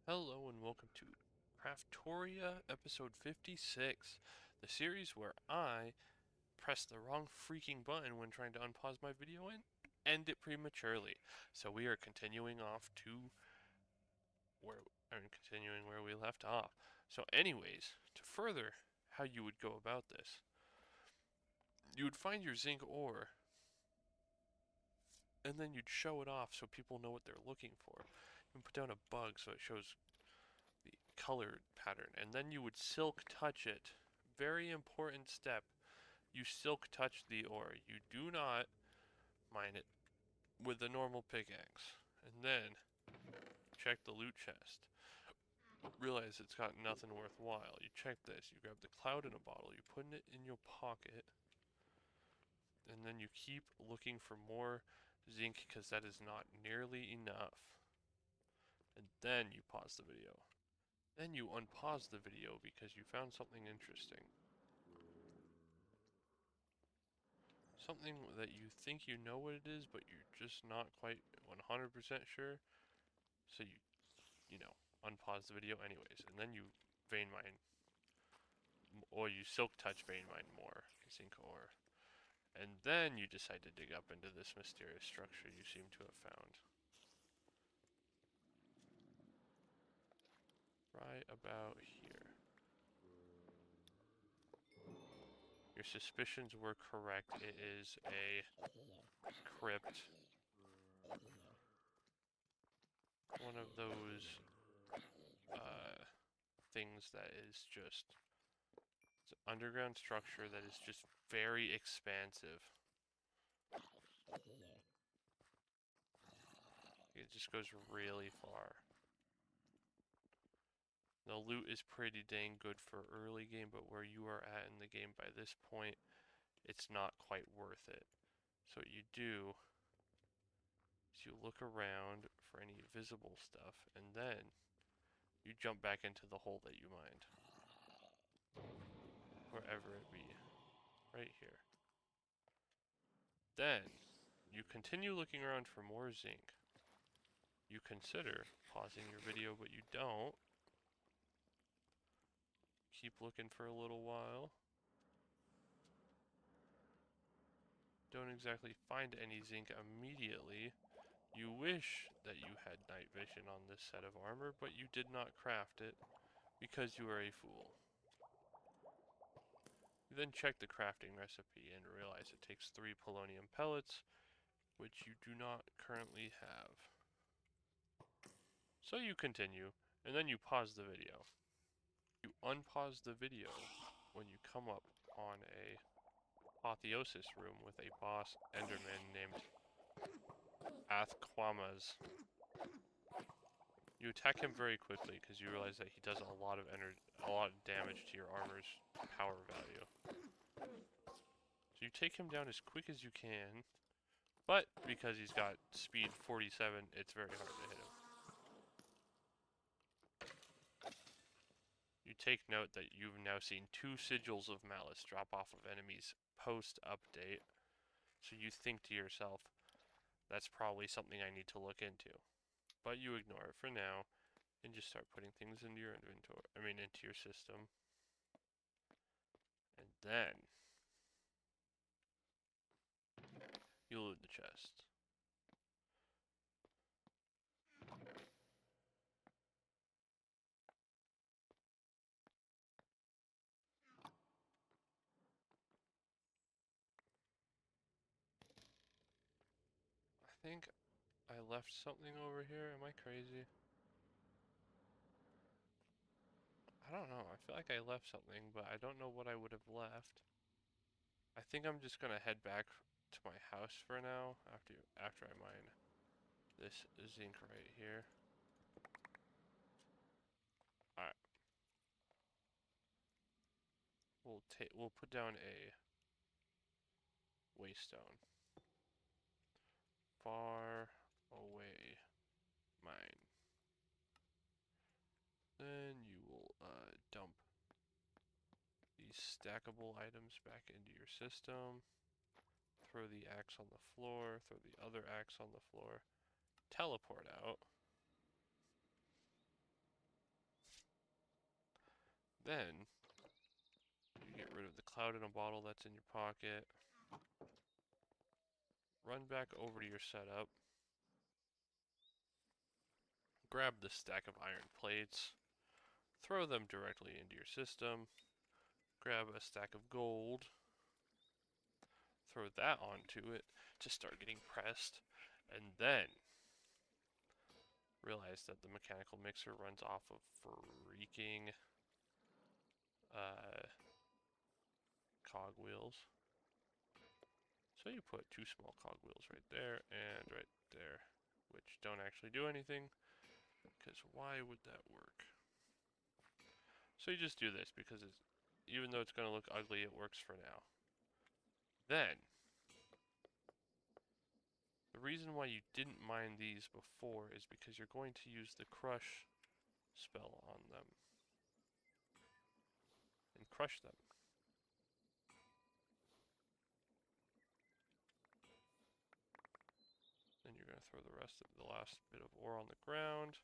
Hello and welcome to Craftoria episode 56, the series where I press the wrong freaking button when trying to unpause my video and end it prematurely. So we are continuing off to where continuing where we left off. So anyways, to further how you would go about this, you would find your zinc ore and then you'd show it off so people know what they're looking for. You put down a bug so it shows the color pattern, and then you would silk touch it. Very important step. You silk touch the ore. You do not mine it with a normal pickaxe. And then check the loot chest. Realize it's got nothing worthwhile. You check this. You grab the cloud in a bottle. You put it in your pocket. And then you keep looking for more zinc because that is not nearly enough. And then you pause the video. Then you unpause the video because you found something interesting. Something that you think you know what it is, but you're just not quite 100% sure. So you know, unpause the video anyways, and then you vein mine, or you silk touch vein mine more zinc ore, and then you decide to dig up into this mysterious structure you seem to have found. Right about here. Your suspicions were correct. It is a crypt. One of those things that is just it's an underground structure that is just very expansive. It just goes really far. The loot is pretty dang good for early game, but where you are at in the game by this point, it's not quite worth it. So what you do is you look around for any visible stuff, and then you jump back into the hole that you mined. Wherever it be. Right here. Then, you continue looking around for more zinc. You consider pausing your video, but you don't. Keep looking for a little while. Don't exactly find any zinc immediately. You wish that you had night vision on this set of armor, but you did not craft it because you are a fool. You then check the crafting recipe and realize it takes 3 polonium pellets, which you do not currently have. So you continue, and then you pause the video. You unpause the video when you come up on a apotheosis room with a boss enderman named Athquamas. You attack him very quickly because you realize that he does a lot of damage to your armor's power value. So you take him down as quick as you can, but because he's got speed 47, it's very hard to hit him. You take note that you've now seen 2 sigils of malice drop off of enemies post-update, so you think to yourself, that's probably something I need to look into. But you ignore it for now, and just start putting things into your inventory, into your system. And then you loot the chest. I think I left something over here. Am I crazy? I don't know. I feel like I left something, but I don't know what I would have left. I think I'm just gonna head back to my house for now after I mine this zinc right here. Alright. We'll put down a waystone. Far away mine. Then you will dump these stackable items back into your system. Throw the axe on the floor, throw the other axe on the floor. Teleport out. Then you get rid of the cloud in a bottle that's in your pocket. Run back over to your setup. Grab the stack of iron plates. Throw them directly into your system. Grab a stack of gold. Throw that onto it to start getting pressed. And then realize that the mechanical mixer runs off of freaking cogwheels. So you put 2 small cogwheels right there and right there, which don't actually do anything, because why would that work? So you just do this because even though it's going to look ugly, it works for now. Then, the reason why you didn't mine these before is because you're going to use the crush spell on them and crush them. Then you're going to throw the rest of the last bit of ore on the ground,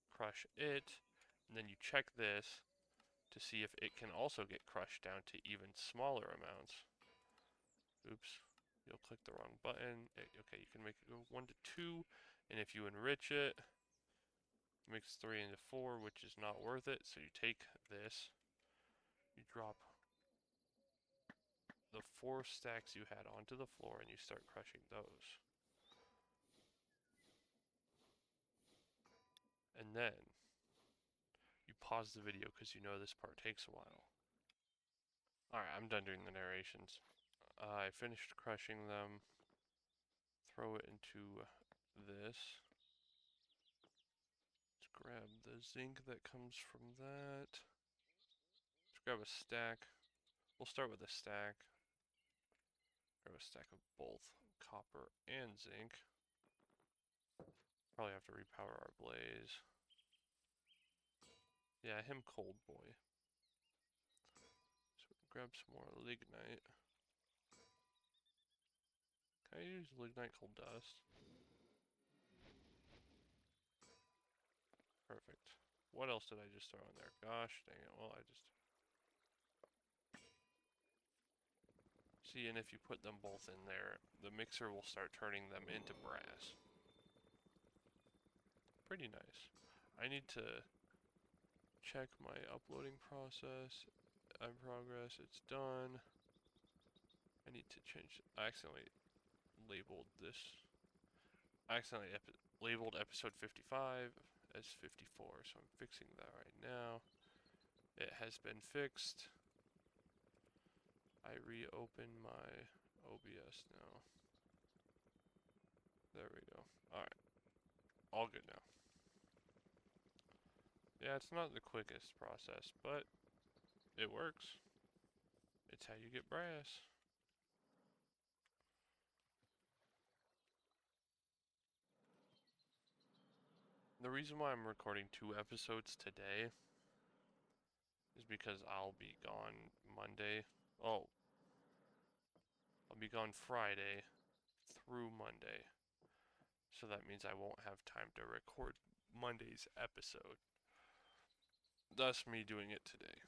crush it, and then you check this to see if it can also get crushed down to even smaller amounts. Oops, you'll click the wrong button. Okay, you can make it go 1 to 2, and if you enrich it, mix 3 into 4, which is not worth it. So you take this, you drop the 4 stacks you had onto the floor, and you start crushing those. And then you pause the video because you know this part takes a while. Alright, I'm done doing the narrations. I finished crushing them. Throw it into this. Let's grab the zinc that comes from that. Let's grab a stack. We'll start with a stack. Grab a stack of both copper and zinc. Probably have to repower our blaze. Yeah, him cold boy. So grab some more lignite. Can I use lignite coal dust? Perfect. What else did I just throw in there? Gosh dang it. Well, I just... See, and if you put them both in there, the mixer will start turning them into brass. Pretty nice. I need to check my uploading process. Progress, it's done. I need to change... I accidentally labeled this. I accidentally labeled episode 55 as 54, so I'm fixing that right now. It has been fixed. I reopen my OBS now. There we go. Alright. All good now. Yeah, it's not the quickest process, but it works. It's how you get brass. The reason why I'm recording 2 episodes today is because I'll be gone Monday. Oh. I'll be gone Friday through Monday. So that means I won't have time to record Monday's episode. Thus me doing it today.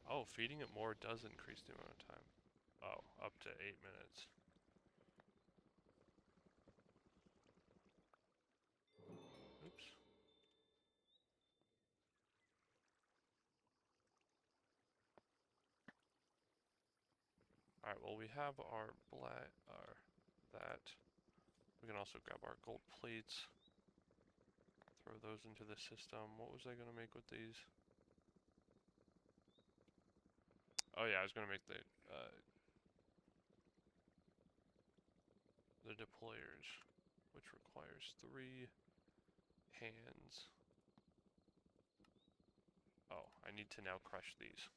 Oh, feeding it more does increase the amount of time. Oh, up to 8 minutes. Oops. Alright, well we have our that. We can also grab our gold plates. Throw those into the system. What was I gonna make with these? Oh yeah, I was gonna make the deployers, which requires 3 hands. Oh, I need to now crush these.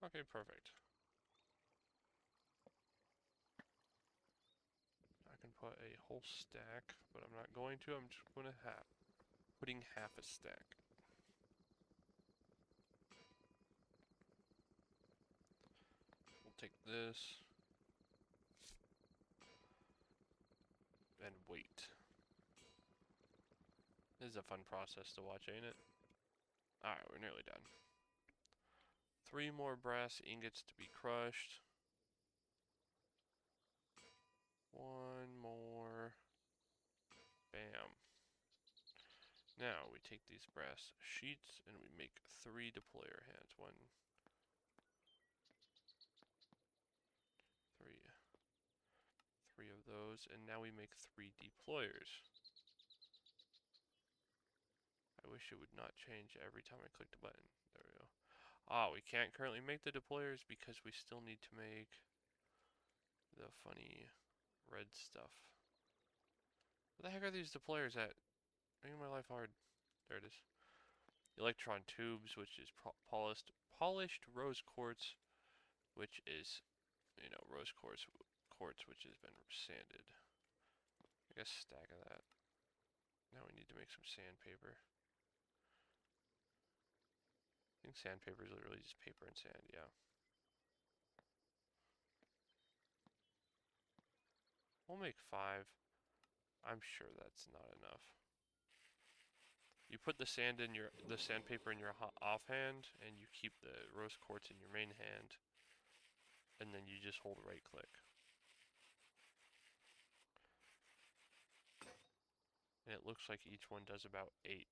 Okay, perfect. I can put a whole stack, but I'm not going to. I'm just going to putting half a stack. take this and wait. This is a fun process to watch, ain't it? Alright, we're nearly done. 3 more brass ingots to be crushed. 1 more. Bam. Now we take these brass sheets and we make 3 deployer hands. 1, 3. 3 of those, and now we make 3 deployers. I wish it would not change every time I clicked a button. There we go. Ah, we can't currently make the deployers because we still need to make the funny red stuff. Where the heck are these deployers at? Making my life hard. There it is. Electron tubes, which is polished rose quartz, which is, you know, rose quartz, which has been sanded. I guess stack of that. Now we need to make some sandpaper. I think sandpaper is literally just paper and sand, yeah. We'll make 5. I'm sure that's not enough. You put the sandpaper in your offhand, and you keep the rose quartz in your main hand, and then you just hold right click. And it looks like each one does about 8.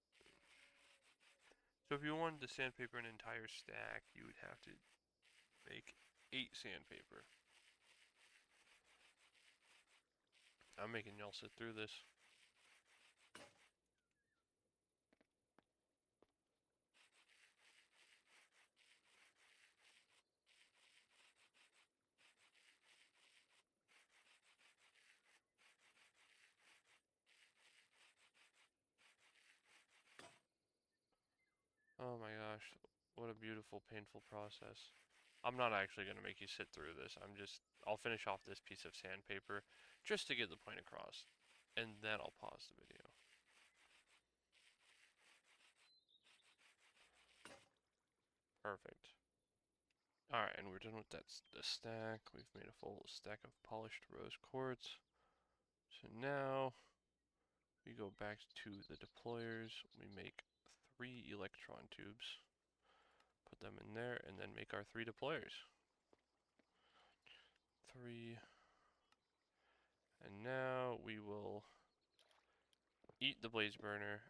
So if you wanted to sandpaper an entire stack, you would have to make 8 sandpaper. I'm making y'all sit through this. Oh my gosh, what a beautiful, painful process. I'm not actually going to make you sit through this. I'll finish off this piece of sandpaper just to get the point across. And then I'll pause the video. Perfect. Alright, and we're done with the stack. We've made a full stack of polished rose quartz. So now we go back to the deployers. We make 3 electron tubes. Put them in there and then make our 3 deployers. 3. And now we will eat the blaze burner,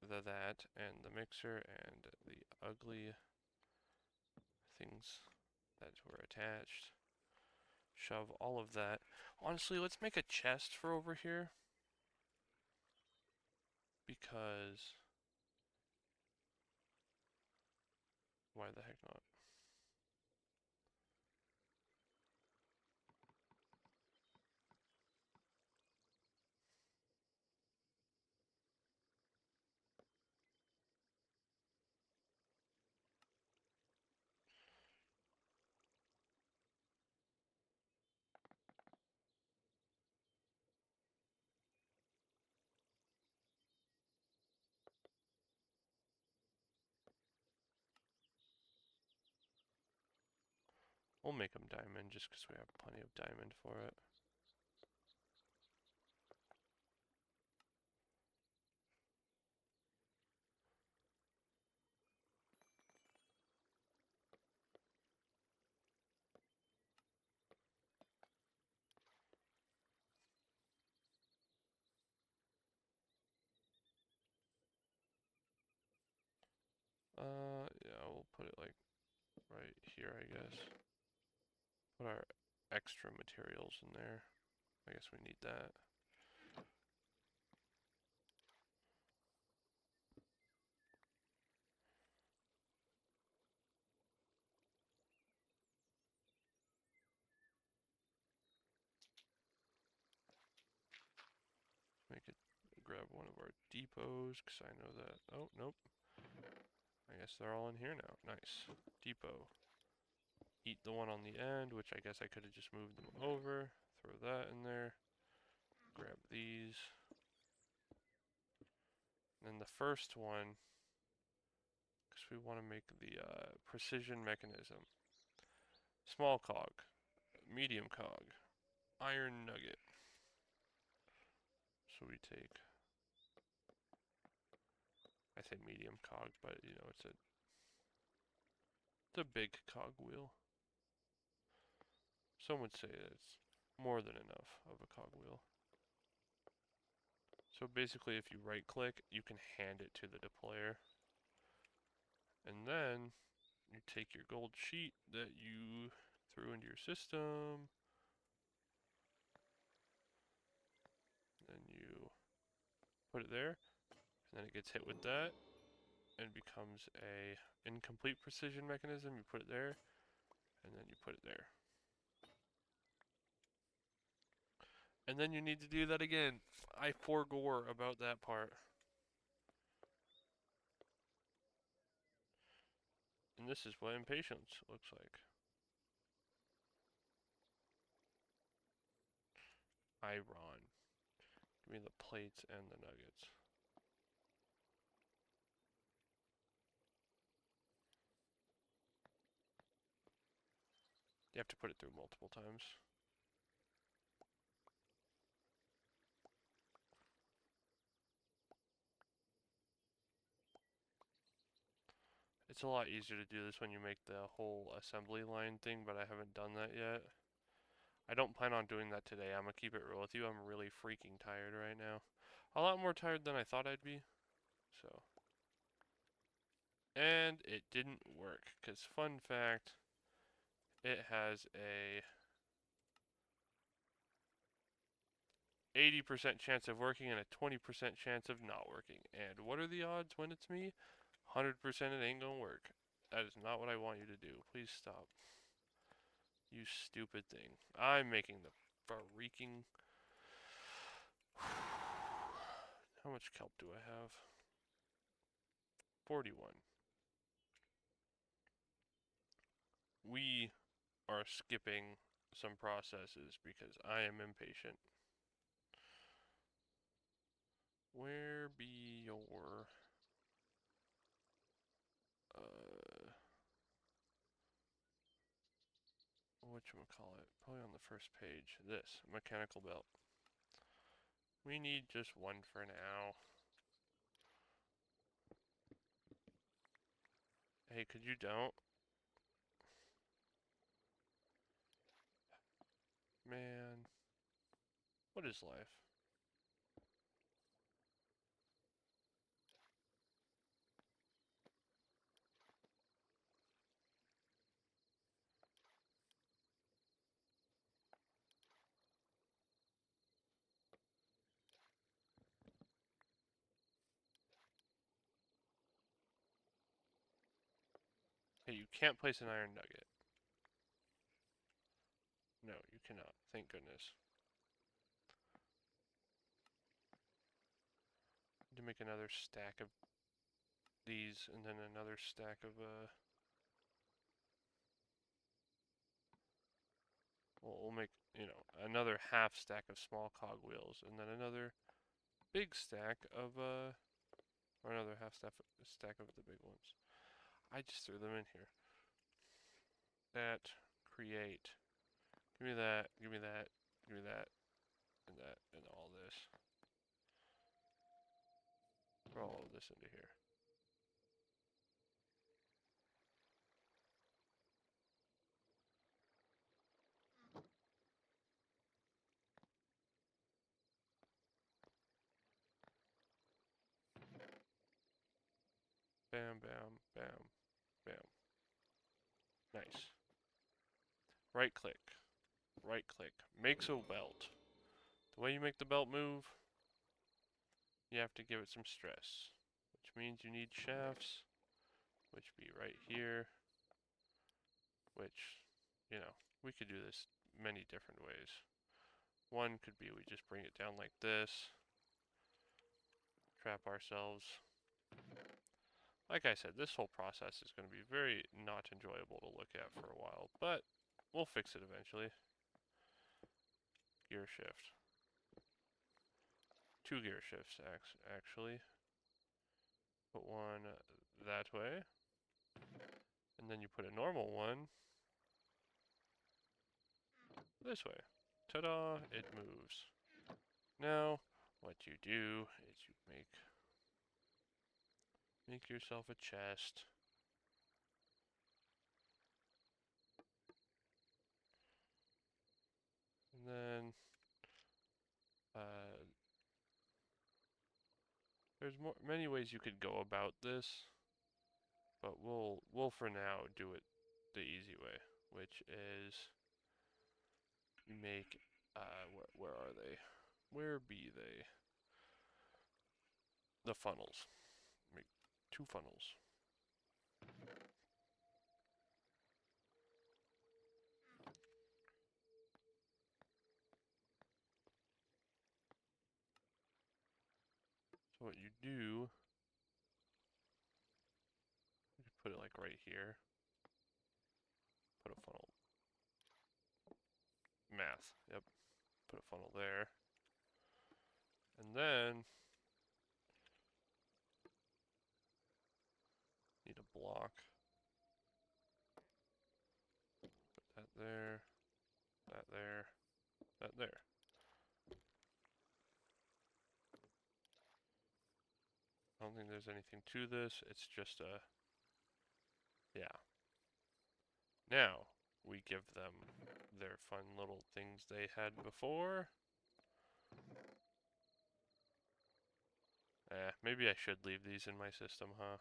that, and the mixer, and the ugly things that were attached. Shove all of that. Honestly, let's make a chest for over here. Because why the heck not? We'll make them diamond just because we have plenty of diamond for it. Yeah, we'll put it like right here, I guess. Put our extra materials in there. I guess we need that. Make it, grab one of our depots, because I know that, oh, nope. I guess they're all in here now, nice. Depot. Eat the one on the end, which I guess I could have just moved them over. Throw that in there. Grab these. And then the first one, because we want to make the precision mechanism. Small cog. medium cog, iron nugget. So we take, I say medium cog, but you know, it's a big cog wheel. Some would say that it's more than enough of a cog wheel. So basically, if you right click, you can hand it to the deployer. And then you take your gold sheet that you threw into your system, then you put it there, and then it gets hit with that and becomes a incomplete precision mechanism. You put it there, and then you put it there. And then you need to do that again. I forgore about that part. And this is what impatience looks like. Iron. Give me the plates and the nuggets. You have to put it through multiple times. It's a lot easier to do this when you make the whole assembly line thing, but I haven't done that yet. I don't plan on doing that today. I'm gonna keep it real with you. I'm really freaking tired right now. A lot more tired than I thought I'd be. So. And it didn't work, because fun fact, it has a 80% chance of working and a 20% chance of not working. And what are the odds when it's me? 100% it ain't gonna work. That is not what I want you to do. Please stop. You stupid thing. I'm making the freaking... How much kelp do I have? 41. We are skipping some processes because I am impatient. Where be your... whatchamacallit? Probably on the first page. This, mechanical belt. We need just one for now. Hey, could you don't? Man. What is life? Hey, you can't place an iron nugget. No, you cannot. Thank goodness. To make another stack of these, and then another stack of, well, we'll make, you know, another half stack of small cogwheels, and then another big stack of, or another half stack of the big ones. I just threw them in here. That, create. Give me that, give me that, give me that, and all this. Throw all of this into here. Bam, bam, bam, bam. Nice. Right click. Right click. Makes a belt. The way you make the belt move, you have to give it some stress. Which means you need shafts, which be right here. Which, you know, we could do this many different ways. One could be we just bring it down like this. Trap ourselves. Like I said, this whole process is going to be very not enjoyable to look at for a while, but we'll fix it eventually. Gear shift. 2 gear shifts, actually. Put one that way. And then you put a normal one this way. Ta-da! It moves. Now, what you do is you make yourself a chest. And then there's many ways you could go about this, but we'll for now do it the easy way, which is you make where are they? Where be they? The funnels. Make 2 funnels. So what you do, you put it like right here. Put a funnel. Math. Yep. Put a funnel there. And then need a block. Put that there. That there. That there. I don't think there's anything to this. It's just a... Yeah. Now, we give them their fun little things they had before. Maybe I should leave these in my system, huh?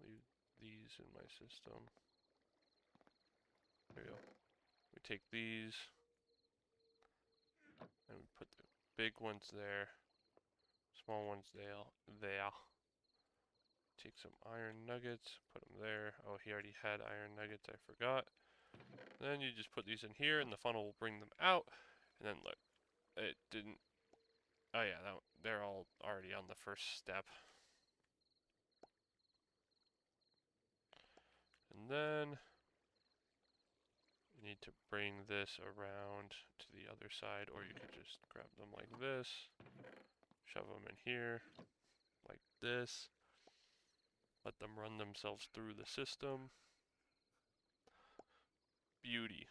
Leave these in my system. There you go. We take these, and we put the big ones there, small ones there. Take some iron nuggets, put them there. Oh, he already had iron nuggets, I forgot. Then you just put these in here, and the funnel will bring them out. And then look, it didn't. Oh yeah, they're all already on the first step. And then you need to bring this around to the other side, or you could just grab them like this, shove them in here, like this. Let them run themselves through the system. Beauty.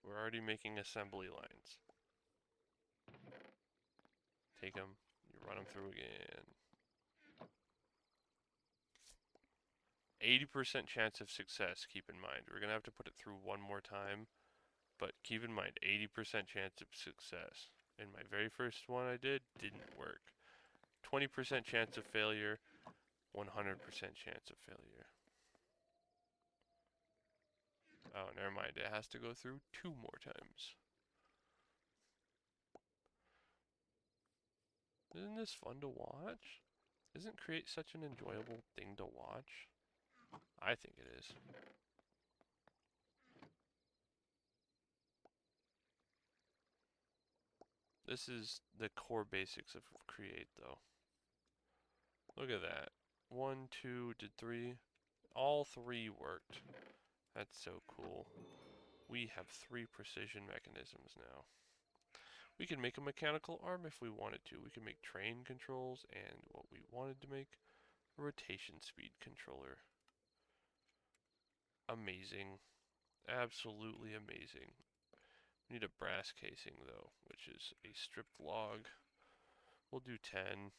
We're already making assembly lines. Take them, you run them through again. 80% chance of success, keep in mind. We're going to have to put it through one more time, but keep in mind, 80% chance of success. In my very first one I didn't work. 20% chance of failure, 100% chance of failure. Oh, never mind, it has to go through 2 more times. Isn't this fun to watch? Isn't Create such an enjoyable thing to watch? I think it is. This is the core basics of Create, though. Look at that. 1, 2, did 3. All 3 worked. That's so cool. We have 3 precision mechanisms now. We can make a mechanical arm if we wanted to. We can make train controls and what we wanted to make, a rotation speed controller. Amazing. Absolutely amazing. We need a brass casing though, which is a stripped log. We'll do 10.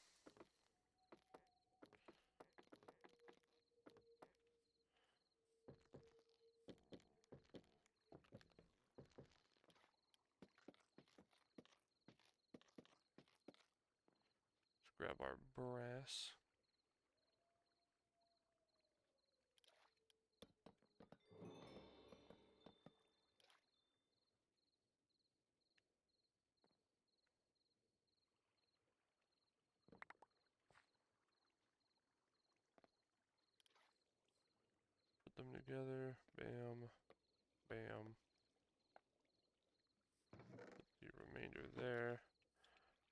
Let's grab our brass. Put them together. Bam. Bam. The remainder there.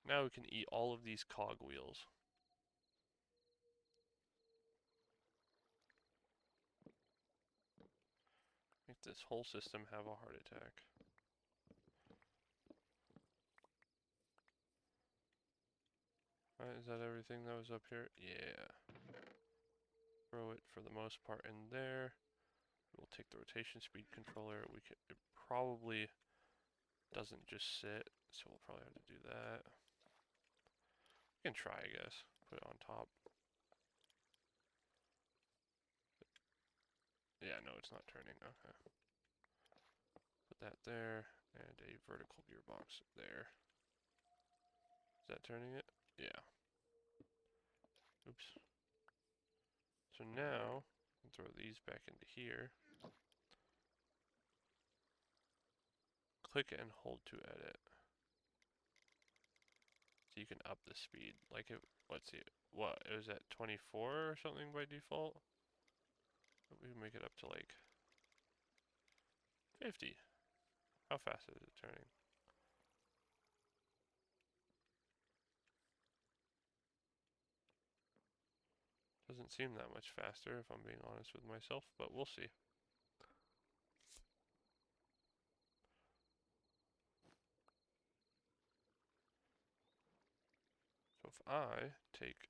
Now we can eat all of these cogwheels. Make this whole system have a heart attack. Alright, is that everything that was up here? Yeah. throw it for the most part in there. We'll take the rotation speed controller. It probably doesn't just sit, so we'll probably have to do that. We can try, I guess. Put it on top. Yeah, no, it's not turning. Okay. Put that there, and a vertical gearbox there. Is that turning it? Yeah. Oops. So now, I'll throw these back into here. Click and hold to edit. So you can up the speed. Like it, let's see, what, it was at 24 or something by default? We can make it up to like 50. How fast is it turning? Doesn't seem that much faster if I'm being honest with myself, but we'll see. So if I take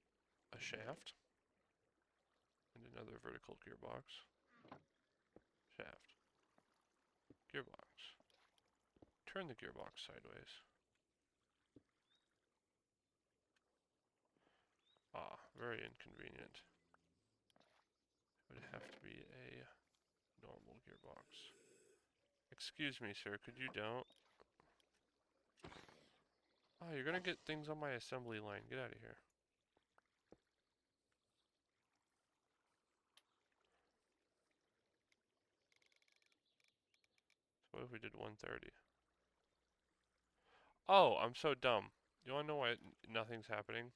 a shaft and another vertical gearbox, shaft, gearbox, turn the gearbox sideways. Ah, very inconvenient. It would have to be a normal gearbox. Excuse me, sir, could you don't? Oh, you're gonna get things on my assembly line. Get out of here. So what if we did 130? Oh, I'm so dumb. You wanna know why nothing's happening?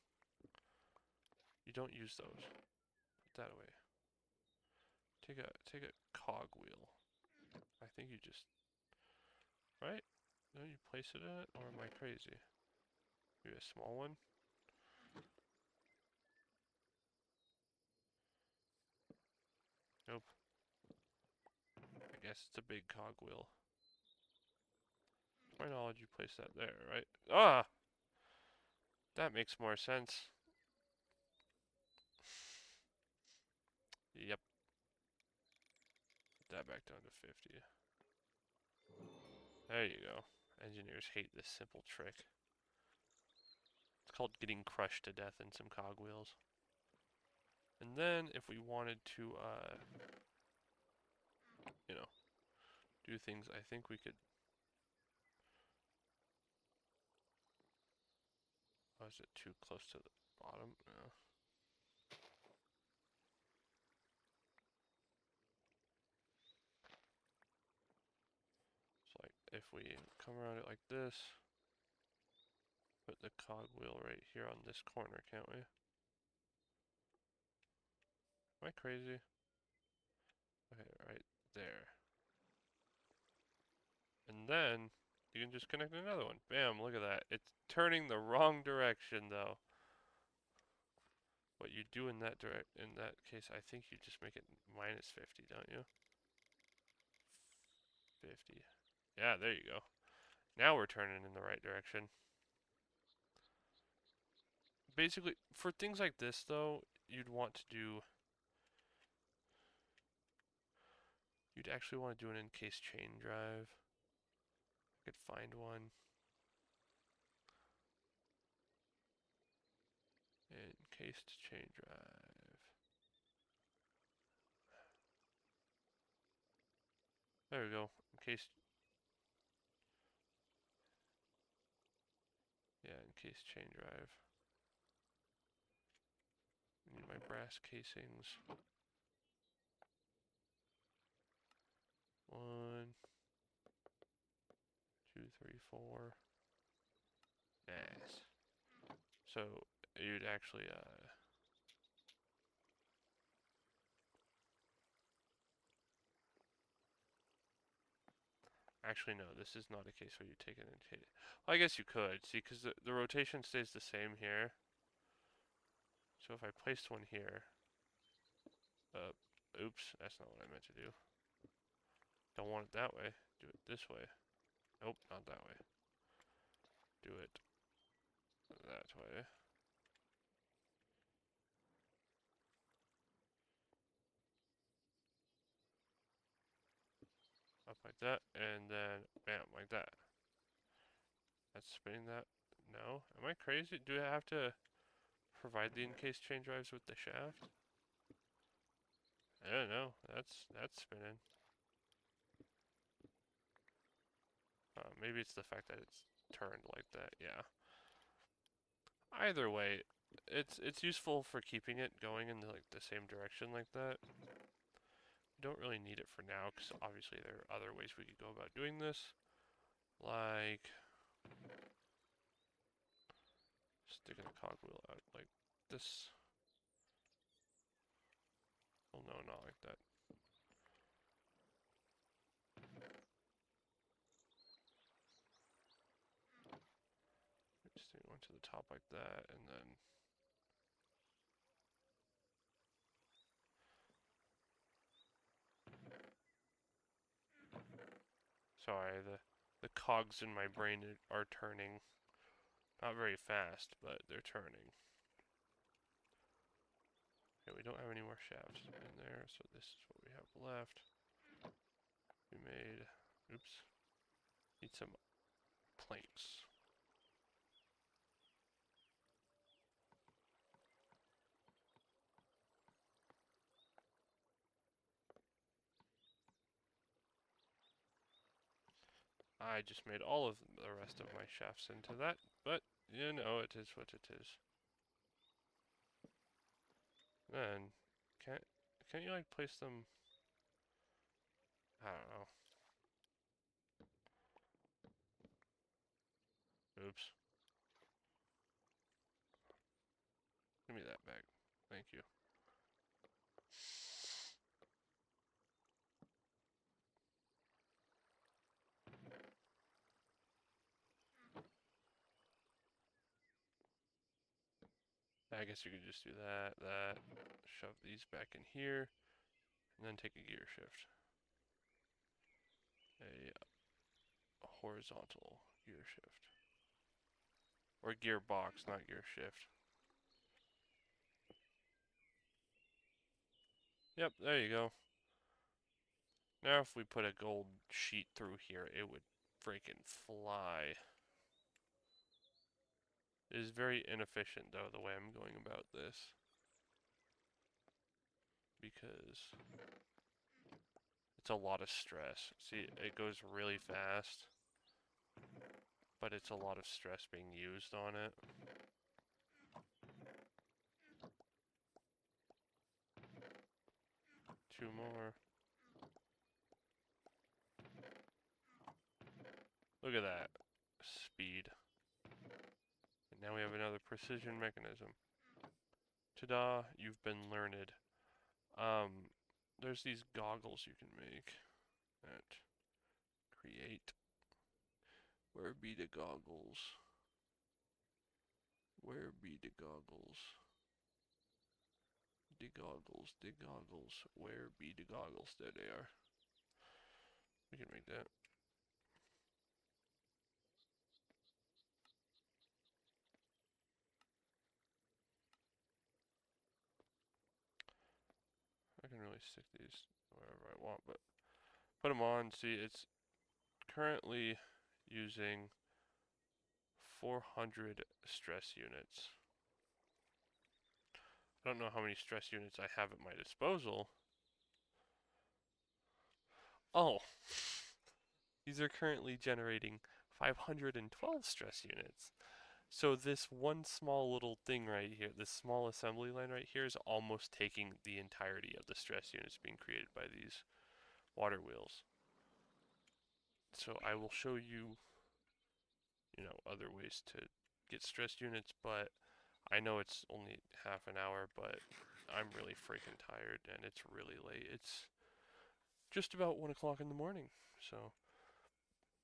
You don't use those. Put that away. Take a cog wheel. I think you just, right? Don't you place it in it, or am I crazy? Maybe a small one? Nope. I guess it's a big cog wheel. To my knowledge, you place that there, right? Ah! That makes more sense. Yep. Put that back down to 50. There you go. Engineers hate this simple trick. It's called getting crushed to death in some cogwheels. And then, if we wanted to, you know, do things, I think we could... Oh, is it too close to the bottom? No. So, like, if we come around it like this, put the cogwheel right here on this corner, can't we? Am I crazy? Okay, right there. And then, you can just connect another one. Bam, look at that. It's turning the wrong direction, though. What you do in that case, I think you just make it minus 50, don't you? 50. Yeah, there you go. Now we're turning in the right direction. Basically, for things like this, though, you'd actually want to do an encased chain drive. I could find one. Encased chain drive. There we go. Encased. Yeah, encased chain drive. I need my brass casings. 1, 2, 3, 4. Nice. So you'd actually actually no, this is not a case where you take it and take it. Well, I guess you could, see, because the rotation stays the same here. So if I placed one here, oops, that's not what I meant to do. Don't want it that way. Do it this way. Nope, not that way. Do it that way. like that, and then bam, like that. That's spinning that. No, am I crazy? Do I have to provide the encased chain drives with the shaft? I don't know. That's spinning. Maybe it's the fact that it's turned like that. Yeah. Either way, it's useful for keeping it going in like the same direction like that. We don't really need it for now because obviously there are other ways we could go about doing this, like sticking a cogwheel out like this. Oh no, not like that. Just one to the top like that, and then sorry, the cogs in my brain are turning. Not very fast, but they're turning. Okay, we don't have any more shafts in there, so this is what we have left. We made, oops, need some planks. I just made all of the rest of my shafts into that, but you know, it is what it is. Then, can't you like place them? I don't know. Oops. Give me that back. Thank you. I guess you could just do that, shove these back in here, and then take a gear shift. A horizontal gear shift. Or gearbox, not gear shift. Yep, there you go. Now if we put a gold sheet through here, it would freaking fly. It is very inefficient, though, the way I'm going about this. Because it's a lot of stress. See, it goes really fast, but it's a lot of stress being used on it. Two more. Look at that. Speed. And now we have another precision mechanism. Ta-da, you've been learned. There's these goggles you can make. That create. Where be the goggles? Where be the goggles? The goggles, the goggles. Where be the goggles? There they are. We can make that. I can really stick these wherever I want, but put them on. See, it's currently using 400 stress units. I don't know how many stress units I have at my disposal. Oh, these are currently generating 512 stress units. So this one small little thing right here, this small assembly line right here is almost taking the entirety of the stress units being created by these water wheels. So I will show you, other ways to get stress units, but I know it's only half an hour, but I'm really freaking tired and it's really late. It's just about 1 o'clock in the morning. So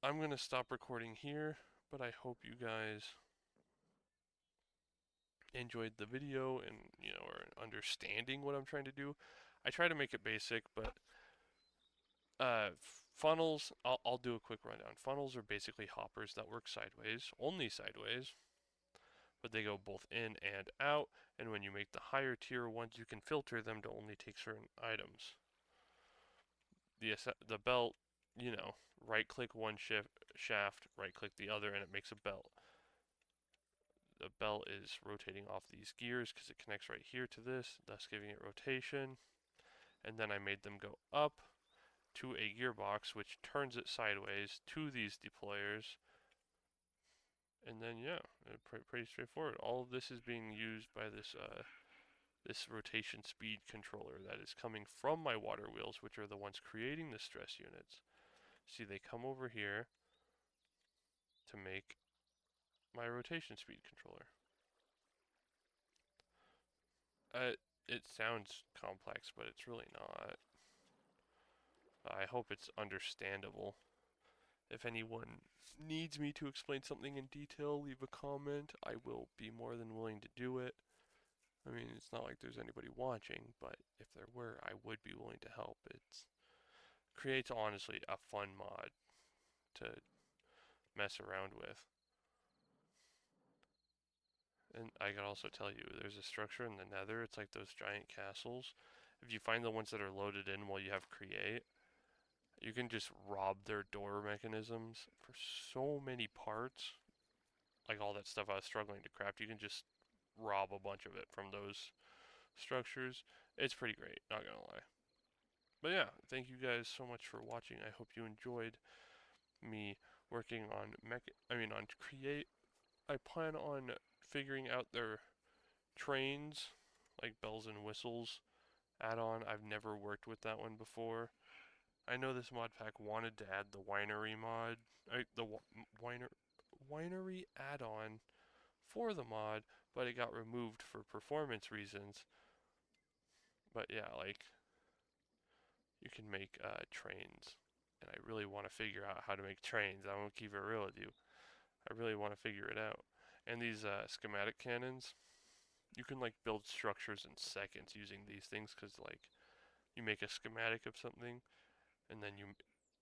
I'm going to stop recording here, but I hope you guys enjoyed the video and, are understanding what I'm trying to do. I try to make it basic, but funnels, I'll do a quick rundown. Funnels are basically hoppers that work sideways, only sideways, but they go both in and out, and when you make the higher tier ones, you can filter them to only take certain items. The belt you know, right click one shaft, right click the other, and it makes a belt. The belt is rotating off these gears because it connects right here to this, thus giving it rotation. And then I made them go up to a gearbox which turns it sideways to these deployers. And then yeah, pretty straightforward. All of this is being used by this rotation speed controller that is coming from my water wheels, which are the ones creating the stress units. See, they come over here to make my rotation speed controller. Uh, it sounds complex, but it's really not. I hope it's understandable. If anyone needs me to explain something in detail, leave a comment. I will be more than willing to do it. I mean, it's not like there's anybody watching, but if there were, I would be willing to help. It creates, honestly, a fun mod to mess around with. And I can also tell you, there's a structure in the nether, it's like those giant castles. If you find the ones that are loaded in while you have create, you can just rob their door mechanisms for so many parts. Like all that stuff I was struggling to craft, you can just rob a bunch of it from those structures. It's pretty great, not gonna lie. But yeah, thank you guys so much for watching. I hope you enjoyed me working on on create. I plan on figuring out their trains, like bells and whistles add-on. I've never worked with that one before. I know this mod pack wanted to add the winery mod, the winery add-on for the mod, but it got removed for performance reasons. But yeah, like you can make trains, and I really want to figure out how to make trains. I won't keep it real with you. I really want to figure it out. And these schematic cannons, you can like build structures in seconds using these things because like you make a schematic of something and then you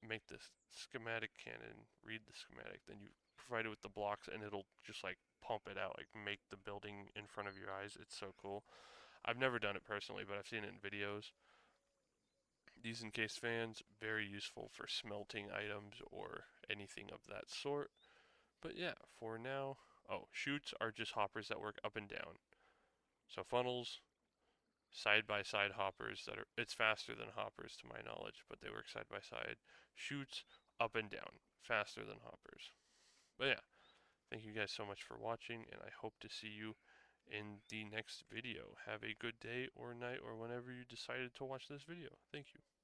make this schematic cannon, read the schematic, then you provide it with the blocks and it'll just like pump it out, like make the building in front of your eyes. It's so cool. I've never done it personally, but I've seen it in videos. These encased fans, very useful for smelting items or anything of that sort. But yeah, for now, oh, chutes are just hoppers that work up and down. So funnels, side by side hoppers that are, it's faster than hoppers to my knowledge, but they work side by side. Chutes up and down, faster than hoppers. But yeah, thank you guys so much for watching, and I hope to see you in the next video. Have a good day or night or whenever you decided to watch this video. Thank you.